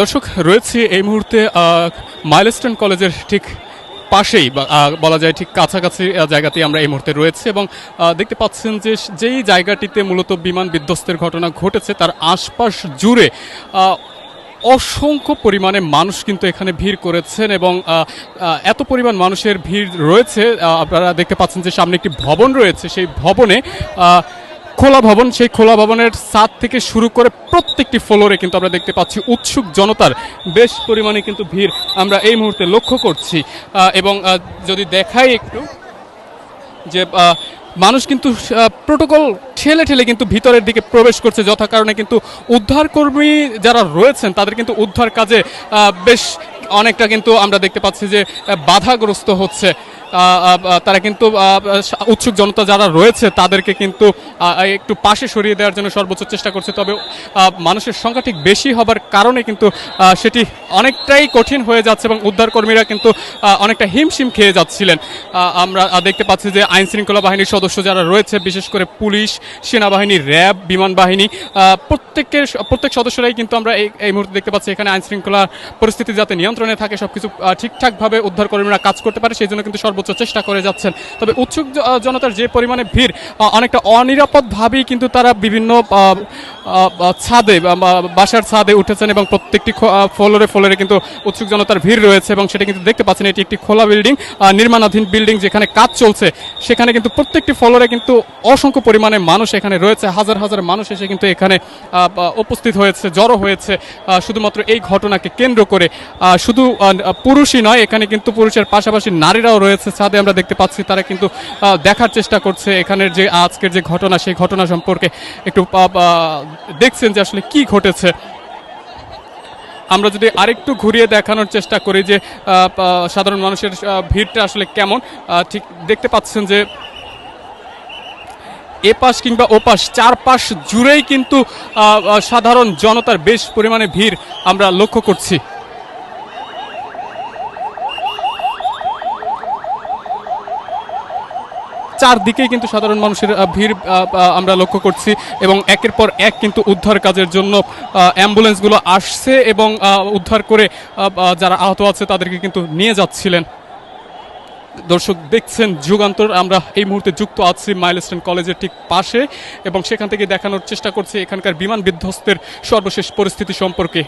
দর্শক রয়েছে এই মুহূর্তে মাইলস্টোন কলেজের ঠিক পাশেই বলা যায় ঠিক কাছাকাছি জায়গাতেই আমরা এই মুহূর্তে রয়েছে এবং দেখতে পাচ্ছেন যে যেই জায়গাটিতে মূলত বিমান বিধ্বস্তের ঘটনা ঘটেছে তার আশপাশ জুড়ে অসংখ্য পরিমাণে মানুষ কিন্তু এখানে ভিড় করেছেন এবং এত পরিমাণ মানুষের ভিড় রয়েছে। আপনারা দেখতে পাচ্ছেন যে সামনে একটি ভবন রয়েছে, সেই ভবনে খোলা ভবন, সেই খোলা ভবনের ছাদ থেকে শুরু করে প্রত্যেকটি ফ্লোরে কিন্তু আমরা দেখতে পাচ্ছি উৎসুক জনতার বেশ পরিমাণে কিন্তু ভিড় আমরা এই মুহূর্তে লক্ষ্য করছি। এবং যদি দেখাই একটু যে মানুষ কিন্তু প্রোটোকল ঠেলে ঠেলে কিন্তু ভিতরের দিকে প্রবেশ করছে, যথা কারণে কিন্তু উদ্ধারকর্মী যারা রয়েছেন তাদের কিন্তু উদ্ধার কাজে বেশ অনেকটা কিন্তু আমরা দেখতে পাচ্ছি যে বাধাগ্রস্ত হচ্ছে। তারা কিন্তু উৎসুক জনতা যারা রয়েছে তাদেরকে কিন্তু একটু পাশে সরিয়ে দেওয়ার জন্য সর্বোচ্চ চেষ্টা করছে, তবে মানুষের সংখ্যা ঠিক বেশি হবার কারণে কিন্তু সেটি অনেকটাই কঠিন হয়ে যাচ্ছে এবং উদ্ধারকর্মীরা কিন্তু অনেকটা হিমশিম খেয়ে যাচ্ছিলেন। আমরা দেখতে পাচ্ছি যে আইনশৃঙ্খলা বাহিনীর সদস্য যারা রয়েছে, বিশেষ করে পুলিশ, সেনাবাহিনী, র্যাব, বিমান বাহিনী, প্রত্যেক সদস্যরাই কিন্তু আমরা এই মুহূর্তে দেখতে পাচ্ছি এখানে আইনশৃঙ্খলা পরিস্থিতি যাতে নিয়ন্ত্রণে থাকে, সবকিছু ঠিকঠাকভাবে উদ্ধারকর্মীরা কাজ করতে পারে সেই জন্য কিন্তু সর্বোচ্চ চেষ্টা করে যাচ্ছেন। তবে উৎসুক জনতার যে পরিমাণে ভিড়, অনেকটা অনিরাপদভাবেই কিন্তু তারা বিভিন্ন ছাদে, বাসার ছাদে উঠেছেন এবং প্রত্যেকটি ফ্লোরে কিন্তু উৎসুক জনতার ভিড় রয়েছে এবং সেটা কিন্তু দেখতে পাচ্ছেন এটি একটি খোলা বিল্ডিং, নির্মাণাধীন বিল্ডিং যেখানে কাজ চলছে। সেখানে কিন্তু প্রত্যেকটি ফ্লোরে কিন্তু অসংখ্য পরিমাণে মানুষ এখানে রয়েছে, হাজার হাজার মানুষ এসে কিন্তু এখানে উপস্থিত হয়েছে, জড়ো হয়েছে শুধুমাত্র এই ঘটনাকে কেন্দ্র করে। শুধু পুরুষই নয়, এখানে কিন্তু পুরুষের পাশাপাশি নারীরাও রয়েছে ছাদে, আমরা দেখতে পাচ্ছি তারা কিন্তু দেখার চেষ্টা করছে এখানের যে আজকের যে ঘটনা সেই ঘটনা সম্পর্কে একটু দেখছেন যে আসলে কি ঘটেছে। আমরা যদি আরেকটু ঘুরিয়ে দেখানোর চেষ্টা করি যে সাধারণ মানুষের ভিড়টা আসলে কেমন, ঠিক দেখতে পাচ্ছেন যে এপাশ কিংবা ওপাশ চারপাশ জুড়েই কিন্তু সাধারণ জনতার বেশ পরিমাণে ভিড় আমরা লক্ষ্য করছি। চারদিকেই কিন্তু সাধারণ মানুষের ভিড় আমরা লক্ষ্য করছি এবং একের পর এক কিন্তু উদ্ধার কাজের জন্য অ্যাম্বুলেন্সগুলো আসছে এবং উদ্ধার করে যারা আহত আছে তাদেরকে কিন্তু নিয়ে যাচ্ছিলেন। দর্শক দেখছেন যুগান্তর, আমরা এই মুহূর্তে যুক্ত আছি মাইলস্টোন কলেজের ঠিক পাশে এবং সেখান থেকে দেখানোর চেষ্টা করছি এখানকার বিমান বিধ্বস্তের সর্বশেষ পরিস্থিতি সম্পর্কে।